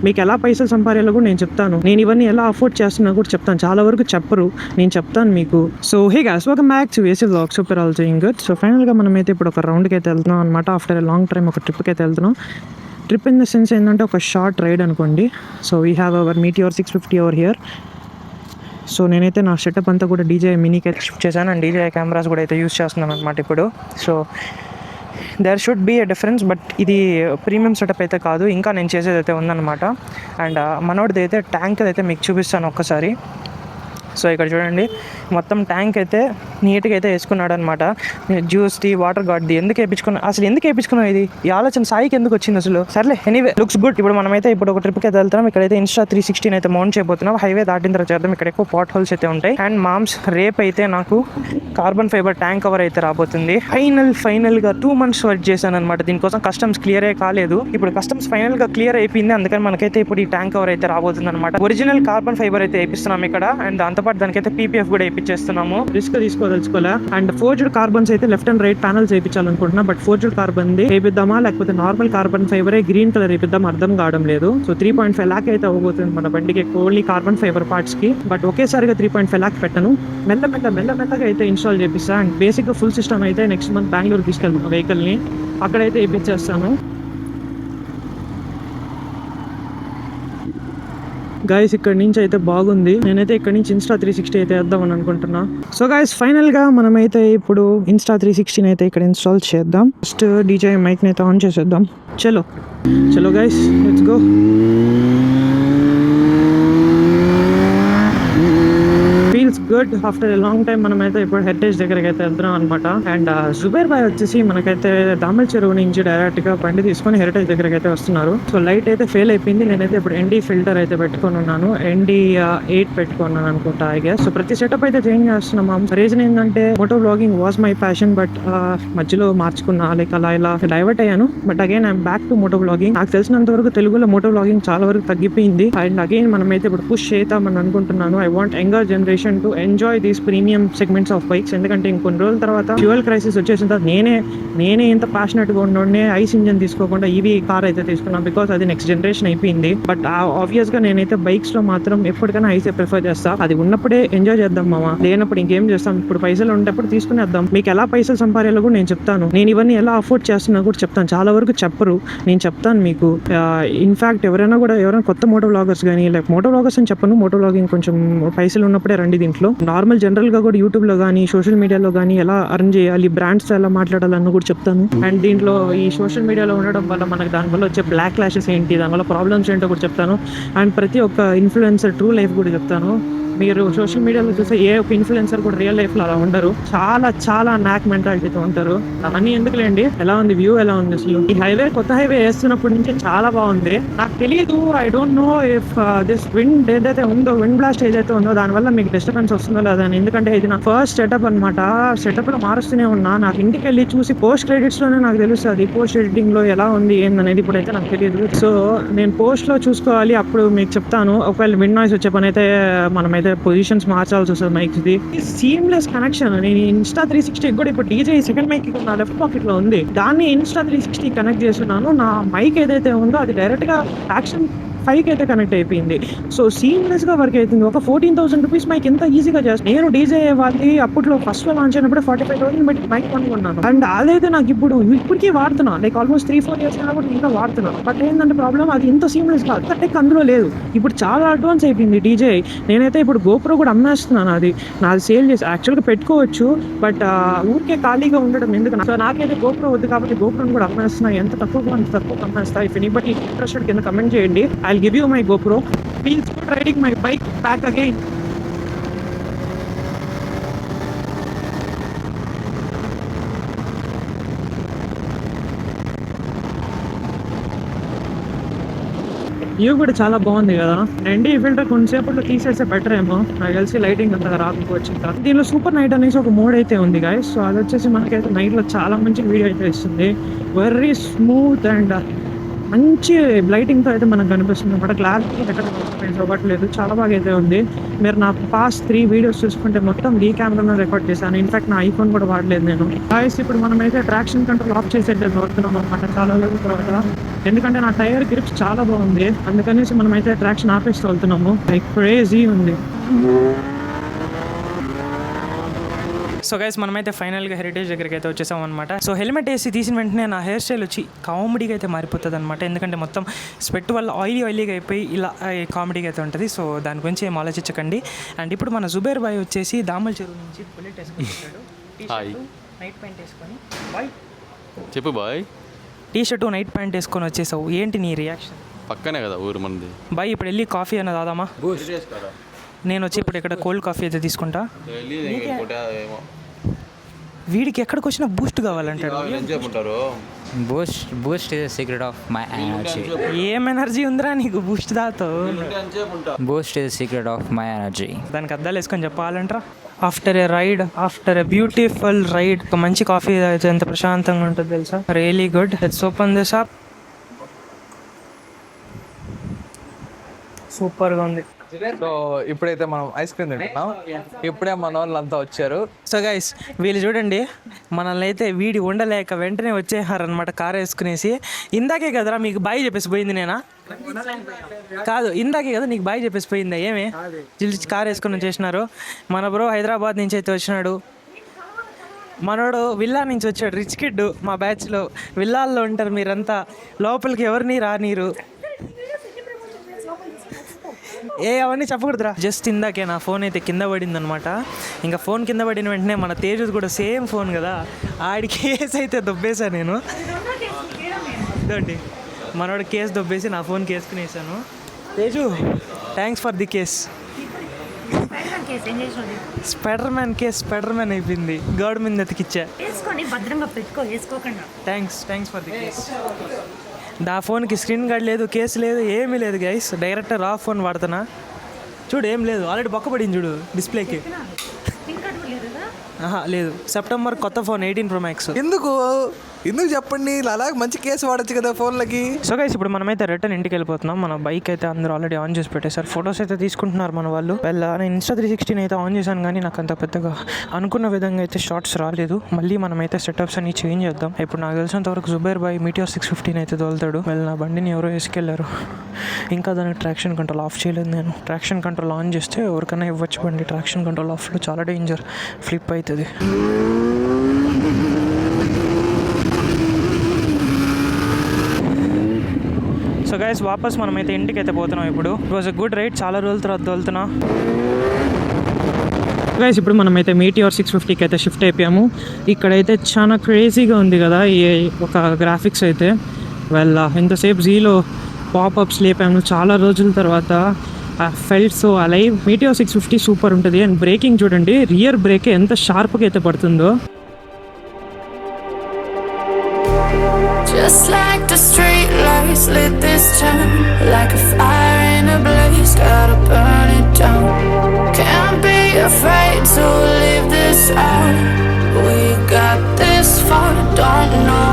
మీకు ఎలా పైసలు సంపాదించాలో కూడా నేను చెప్తాను. నేను ఇవన్నీ ఎలా అఫోర్డ్ చేస్తున్నా కూడా చెప్తాను. చాలా వరకు చెప్పరు, నేను చెప్తాను మీకు. So hey guys, welcome back to AC vlogs. Super all doing good. So ఫైనల్గా మనమైతే ఇప్పుడు ఒక రౌండ్కి అయితే వెళ్తున్నాం అనమాట. ఆఫ్టర్ ఎ లాంగ్ టైం ఒక ట్రిప్కి అయితే వెళ్తున్నాం. ట్రిప్ ఇన్ ద సెన్స్ ఏంటంటే ఒక షార్ట్ రైడ్ అనుకోండి. So we have our meteor 650 over here. So నేనైతే నా సెటప్ అంతా కూడా డీజే మినీకి అయితే షిఫ్ట్ చేశాను అండ్ డీజే కెమెరాస్ కూడా అయితే యూస్ చేస్తున్నాను అనమాట ఇప్పుడు. So there should be a difference, but ఇది ప్రీమియం సెటప్ అయితే కాదు, ఇంకా నేను చేసేది అయితే ఉందన్నమాట. అండ్ మనోడిది అయితే ట్యాంక్ అయితే మీకు చూపిస్తాను ఒక్కసారి. సో ఇక్కడ చూడండి, మొత్తం ట్యాంక్ అయితే నీట్గా అయితే వేసుకున్నాడు అనమాట. జ్యూస్ది, వాటర్ గార్డ్ది ఎందుకు వేయించుకున్నా, అసలు ఎందుకు వేయించుకున్నాం, ఇది ఈ ఆలోచన సాయికి ఎందుకు వచ్చింది అసలు? సర్లే, ఎనీవే లుక్స్ గుడ్. ఇప్పుడు మనమైతే ఇప్పుడు ఒక ట్రిప్కి అయితే వెళ్తాం. ఇక్కడైతే Insta360 అయితే మౌంట్ చేయబోతున్నాం. హైవే దాటిన తర్వాత చేద్దాం. ఇక్కడ ఎక్కువ పాట్ హోల్స్ అయితే ఉంటాయి. అండ్ మామ్స్ రేపు అయితే నాకు కార్బన్ ఫైబర్ ట్యాంక్ కవర్ అయితే రాబోతుంది. ఫైనల్గా 2 months వర్క్ చేశాను అనమాట. దీనికోసం కస్టమ్స్ క్లియరే కాలేదు. ఇప్పుడు కస్టమ్స్ ఫైనల్గా క్లియర్ అయిపోయింది. అందుకని మనకైతే ఇప్పుడు ఈ ట్యాంక్ కవర్ అయితే రాబోతుంది అనమాట. ఒరిజినల్ కార్బన్ ఫైబర్ అయితే వేపిస్తున్నాం ఇక్కడ. అండ్ దాంతోపాటు దానికైతే PPF కూడా వేయించేస్తున్నాము. రిస్క్ తీసుకోదలుచుకోలే. అండ్ ఫోర్జ్డ్ కార్బన్స్ అయితే లెఫ్ట్ అండ్ రైట్ ప్యానల్స్ వేయించాలనుకుంటున్నా. బట్ ఫోర్జ్డ్ కార్బన్ వేపిద్దామా లేకపోతే నార్మల్ కార్బన్ ఫైబరే గ్రీన్ కలర్ వేపిద్దాం అర్థం కావడం లేదు. సో 3.5 lakh అయితే అవ్వబోతుంది మన బండికి, ఓన్లీ కార్బన్ ఫైబర్ పార్ట్స్ కి. బట్ ఒకేసారిగా 3.5 lakh పెట్టను, మెల్లగా అయితే ఇన్స్టాల్ చేపిస్తా. అండ్ బేసిక్ గా ఫుల్ సిస్టమ్ అయితే నెక్స్ట్ మంత్ బెంగళూరు తీసుకెళ్తాను వెహికల్ ని, అక్కడైతే వేయించేస్తాను. గైస్ ఇక్కడ నుంచి అయితే బాగుంది. నేనైతే ఇక్కడ నుంచి Insta360 అయితే వేద్దామని అనుకుంటున్నా. సో గైస్ ఫైనల్గా మనమైతే ఇప్పుడు Insta360 అయితే ఇక్కడ ఇన్స్టాల్ చేద్దాం. ఫస్ట్ డీజే మైక్ అయితే ఆన్ చేసేద్దాం. చలో guys, let's go. Good. After a long time మనమైతే ఇప్పుడు హెరిటేజ్ దగ్గరికి అయితే వెళ్తున్నాం అనమాట. అండ్ జుబేర్ బాయ్ వచ్చేసి మనకైతే దామల్ చెరువు నుంచి డైరెక్ట్ గా బండి తీసుకొని హెరిటేజ్ దగ్గరికి అయితే వస్తున్నారు. సో లైట్ అయితే ఫెయిల్ అయిపోయింది. నేనైతే ఇప్పుడు ND ఫిల్టర్ అయితే పెట్టుకొని ఉన్నాను. ND 8 పెట్టుకున్నాను అనుకుంటా ఐ గెస్. సో ప్రతి సెటప్ అయితే చేంజ్ చేస్తున్నాం. రీజన్ ఏంటంటే moto blogging was my passion, but మధ్యలో మార్చుకున్నా, లైక్ అలా ఇలా డైవర్ట్ అయ్యాను. But again I'm back to moto blogging. నాకు తెలిసినంత వరకు తెలుగులో మోటో బ్లాగింగ్ చాలా వరకు తగ్గిపోయింది. అండ్ అగైన్ మనమైతే ఇప్పుడు పుష్ చేద్దామని అనుకుంటున్నాను. I want younger generation to enjoy these premium segments of bikes. ఎందుకంటే ఇంకొన్ని రోజుల తర్వాత ఫ్యూయల్ క్రైసిస్ వచ్చేసిన తర్వాత నేనే ఇంత ప్యాషనెట్ గా ఉండే ఐస్ ఇంజన్ తీసుకోకుండా EV కార్ అయితే తీసుకున్నాను, బికాస్ అది నెక్స్ట్ జనరేషన్ అయిపోయింది. బట్ ఆబ్వియస్ గా నేనైతే బైక్స్ లో మాత్రం ఎప్పటికైనా ఐసే ప్రిఫర్ చేస్తా. అది ఉన్నప్పుడే ఎంజాయ్ చేద్దాం మామా, లేనప్పుడు ఇంకేం చేస్తాం. ఇప్పుడు పైసలు ఉండేప్పుడు తీసుకునేద్దాం. మీకు ఎలా పైసలు సంపాదించాలో కూడా నేను చెప్తాను. నేను ఇవన్నీ ఎలా అఫోర్డ్ చేస్తున్నా కూడా చెప్తాను. చాలా వరకు చెప్పరు, నేను చెప్తాను మీకు. ఇన్ఫాక్ట్ ఎవరైనా కొత్త మోటో బ్లాగర్స్ కానీ, లైక్ మోటో బ్లాగర్స్ అని చెప్పను, మోటో బ్లాగింగ్ కొంచెం పైసలు ఉన్నప్పుడే రండి దీంట్లో. నార్మల్ జనరల్ గా కూడా యూట్యూబ్ లో కానీ సోషల్ మీడియాలో కానీ ఎలా అర్న్ చేయాలి, బ్రాండ్స్ తో ఎలా మాట్లాడాలని కూడా చెప్తాను. అండ్ దీంట్లో ఈ సోషల్ మీడియాలో ఉండడం వల్ల మనకు దానివల్ల వచ్చే బ్లాక్ క్లాషెస్ ఏంటి, దానివల్ల ప్రాబ్లమ్స్ ఏంటో కూడా చెప్తాను. అండ్ ప్రతి ఒక్క ఇన్ఫ్లుయెన్సర్ ట్రూ లైఫ్ కూడా చెప్తాను. మీరు సోషల్ మీడియాలో చూస్తే ఏ ఒక్క ఇన్ఫ్లుయెన్సర్ కూడా రియల్ లైఫ్ లో అలా ఉండరు. చాలా నాక్ మెంటాలిటీతో ఉంటారు. అవన్నీ ఎందుకులేండి. ఎలా ఉంది వ్యూ, ఎలా ఉంది అసలు? ఈ హైవే, కొత్త హైవే వేస్తున్నప్పటి నుంచి చాలా బాగుంది. నాకు తెలియదు, I don't know if this wind ఏదైతే ఉందో, విండ్ బ్లాస్ట్ ఏదైతే ఉందో దానివల్ల మీకు డిస్టర్బెన్స్ వస్తుందో లేదా అని. ఎందుకంటే ఇది నా ఫస్ట్ సెటప్ అనమాట. సెటప్ లో మారుస్తూనే ఉన్నా. నాకు ఇంటికి వెళ్ళి చూసి పోస్ట్ క్రెడిట్స్ లోనే నాకు తెలుస్తుంది పోస్ట్ ఎడిటింగ్ లో ఎలా ఉంది ఏందనేది. ఇప్పుడైతే నాకు తెలియదు. సో నేను పోస్ట్ లో చూసుకోవాలి, అప్పుడు మీకు చెప్తాను. ఒకవేళ విండ్ నాయిస్ వచ్చే పని అయితే మనమైతే పొజిషన్స్ మార్చాల్సి వస్తుంది మైక్స్ ది. Seamless connection. నేను Insta360 కూడా ఇప్పుడు డీజే సెకండ్ మైక్ నా లెఫ్ట్ పాకెట్ లో ఉంది, దాన్ని Insta360 కనెక్ట్ చేస్తున్నాను. నా మైక్ ఏదైతే ఉందో అది డైరెక్ట్ గా యాక్షన్ 5 అయితే కనెక్ట్ అయిపోయింది. సో సీమ్లెస్ గా వర్క్ అవుతుంది. ఒక 14,000 రూపీస్ మైక్ ఎంత ఈజీగా చేస్తాను. నేను డీజే వాళ్ళకి అప్పట్లో ఫస్ట్ లో లాంచ్ అయినప్పుడు 45,000 పెట్టి మైక్ కొనుక్కున్నాను. అండ్ అదైతే నాకు ఇప్పటికీ వాడుతున్నా, లైక్ ఆల్మోస్ట్ 3-4 years కూడా ఇంకా వాడుతున్నాను. బట్ ఏంటంటే ప్రాబ్లమ్, అది ఇంత సీమ్లెస్ కాదు, అంత టెక్ అందులో లేదు. ఇప్పుడు చాలా అడ్వాన్స్ అయిపోయింది డీజే. నేనైతే ఇప్పుడు GoPro కూడా అమ్మేస్తున్నాను. నాది సేల్ చేసి యాక్చువల్గా పెట్టుకోవచ్చు, బట్ ఊరికే ఖాళీగా ఉండడం ఎందుకు. సో నాకైతే GoPro వద్దు కాబట్టి GoProని కూడా అమ్మేస్తున్నా. ఎంత తక్కువ అమ్మేస్తా. ఇఫ్ ఎనీబడీ ఇంట్రెస్టెడ్ కింద కమెంట్ చేయండి. I'll give you my GoPro. Feels good riding my bike back again. View కూడా చాలా బాగుంది కదా. ND ఫిల్టర్ కొంచెంసేపట్లో తీసేస్తే బెటర్ ఏమో, నాకు తెలిసి లైటింగ్ అంతగా రాకపోవచ్చు. దీనిలో సూపర్ నైట్ అనేసి ఒక మోడ్ అయితే ఉంది గైస్. సో అది వచ్చేసి మనకైతే నైట్ లో చాలా మంచి వీడియో అయితే ఇస్తుంది. వెరీ స్మూత్ అండ్ మంచి లైటింగ్తో అయితే మనకు కనిపిస్తుంది అనమాట. క్లారిటీ ఎక్కడ అవ్వట్లేదు, చాలా బాగా అయితే ఉంది. మీరు నా పాస్ట్ 3 వీడియోస్ చూసుకుంటే మొత్తం ఈ కెమెరాలో రికార్డ్ చేశాను. ఇన్ఫాక్ట్ నా ఐఫోన్ కూడా వాడలేదు నేను. ఇప్పుడు మనమైతే ట్రాక్షన్ కంట్రోల్ ఆఫ్ చేసేట్టు వస్తున్నాం అనమాట చాలా రోజుల తర్వాత. ఎందుకంటే నా టైర్ గ్రిప్స్ చాలా బాగుంది, అందుకనేసి మనమైతే ట్రాక్షన్ ఆపేస్తూ వెళ్తున్నాము. లైక్ క్రేజీ ఉంది. సో గైస్ మనమైతే ఫైనల్గా హెరిటేజ్ దగ్గరికి అయితే వచ్చేసాం అనమాట. సో హెల్మెట్ వేసి తీసిన వెంటనే నా హెయిర్ స్టైల్ వచ్చి కామెడీగా అయితే మారిపోతుంది అనమాట. ఎందుకంటే మొత్తం స్వెట్ వల్ల ఆయిలీగా అయిపోయి ఇలా కామెడీగా అయితే ఉంటుంది. సో దాని గురించి ఏం ఆలోచించకండి. అండ్ ఇప్పుడు మన జుబేర్ బాయ్ వచ్చేసి దామల్ చెరువు నుంచి బుల్లెట్ వేసుకొని వచ్చాడు. నైట్ ప్యాంట్ వేసుకొని బాయ్ చెప్పు bye. T shirt night pant వేసుకొని వచ్చేసావు, ఏంటి నీ రియాక్షన్? పక్కనే కదా ఊరు మంది. బాయ్ ఇప్పుడు వెళ్ళి కాఫీ అన్న దాదామా? నేను వచ్చి ఇప్పుడు ఇక్కడ కోల్డ్ కాఫీ అయితే తీసుకుంటా. వీడికి ఎక్కడికి వచ్చినా బూస్ట్ కావాలంటాడు. Boost is secret of my energy. ఏం ఎనర్జీ ఉందిరా నీకు బూస్ట్ తాగుతావు? Boost is secret of my energy. దానికి అద్దాలు వేసుకొని చెప్పాలంటారా? ఆఫ్టర్ ఎ బ్యూటిఫుల్ రైడ్ ఒక మంచి కాఫీ అయితే ఎంత ప్రశాంతంగా ఉంటుంది తెలుసా. Really good. Let's open this up. సూపర్గా ఉంది. సో ఇప్పుడైతే మనం ఐస్ క్రీమ్ తింటున్నాం. ఇప్పుడే మన వాళ్ళంతా వచ్చారు. సో గైస్ వీళ్ళు చూడండి, మనల్ని అయితే వీడి ఉండలేక వెంటనే వచ్చేసారనమాట కార్ వేసుకునేసి. ఇందాకే కదరా మీకు బాయ్ చెప్పేసి పోయింది నేనా? కాదు, ఇందాకే కదా నీకు బాయ్ చెప్పేసి పోయిందా? ఏమి కార్ వేసుకుని వచ్చేసినారు. మన బ్రో హైదరాబాద్ నుంచి అయితే వచ్చినాడు. మనోడు విల్లా నుంచి వచ్చాడు, రిచ్ కిడ్. మా బ్యాచ్లో విల్లాల్లో ఉంటారు మీరంతా, లోపలికి ఎవరిని రానీరు. అవన్నీ చెప్పకూడదురా. జస్ట్ ఇందాకే నా ఫోన్ అయితే కింద పడింది అనమాట. ఇంకా ఫోన్ కింద పడిన వెంటనే మన తేజు కూడా సేమ్ ఫోన్ కదా, ఆడి కేసు అయితే దొబ్బేసా నేను. ఇదండి మనోడు కేసు దొబ్బేసి నా ఫోన్ కేసుకునేసాను. Teju thanks for the case. Spider Man అయిపోయింది, గౌడ్ మీద ఎతికిచ్చా. Thanks for the case. నా ఫోన్కి స్క్రీన్ గార్డ్ లేదు, కేసు లేదు, ఏమీ లేదు గైస్. డైరెక్ట్ రా ఫోన్ వాడుతున్నా. చూడు ఏం లేదు, ఆల్రెడీ బొక్క పడింది చూడు డిస్ప్లేకి. లేదు. సెప్టెంబర్ కొత్త ఫోన్ 18 Pro Max. ఎందుకు చెప్పండి, అలా మంచి కేసు వాడచ్చు కదా ఫోన్లకి. సో గైస్ ఇప్పుడు మనమైతే రిటర్న్ ఇంటికి వెళ్ళిపోతున్నాం. మన బైక్ అయితే అందరూ ఆల్రెడీ ఆన్ చేసి పెట్టేశారు. ఫొటోస్ అయితే తీసుకుంటున్నారు మన వాళ్ళు. నేను Insta 360 అయితే ఆన్ చేశాను, కానీ నాకు అంత పెద్దగా అనుకున్న విధంగా అయితే షార్ట్స్ రాలేదు. మళ్ళీ మనమైతే సెటప్స్ అన్ని చేంజ్ చేద్దాం. ఇప్పుడు నాకు తెలిసినంత వరకు జుబేర్ బాయ్ మీటియోర్ 650 అయితే తోలుతాడు. నా బండిని ఎవరో వేసుకెళ్లారు. ఇంకా దానికి ట్రాక్షన్ కంట్రోల్ ఆఫ్ చేయలేదు నేను. ట్రాక్షన్ కంట్రోల్ ఆన్ చేస్తే ఎవరికైనా ఇవ్వచ్చు బండి. ట్రాక్షన్ కంట్రోల్ ఆఫ్లో చాలా డేంజర్, ఫ్లిప్ అవుతుంది. సో గైస్ వాపస్ మనమైతే ఇంటికి అయితే పోతున్నాం. ఇప్పుడు it was a good ride, చాలా రోజుల తర్వాత తోలుతున్నా. గైస్ ఇప్పుడు మనమైతే మీటియోర్ 650కి అయితే షిఫ్ట్ అయిపోయాము. ఇక్కడైతే చాలా క్రేజీగా ఉంది కదా ఈ ఒక గ్రాఫిక్స్ అయితే. ఎంతసేపు జీలో పాపప్స్ లేపాము చాలా రోజుల తర్వాత. Felt so alive. Meteor 650 super ఉంటుంది. అండ్ బ్రేకింగ్ చూడండి, రియర్ బ్రేక్ ఎంత షార్ప్గా అయితే పడుతుందో. Just like the street lights lit this town, like a fire in a blaze, gotta burn it down. Can't be afraid to leave this out. We got this far, don't know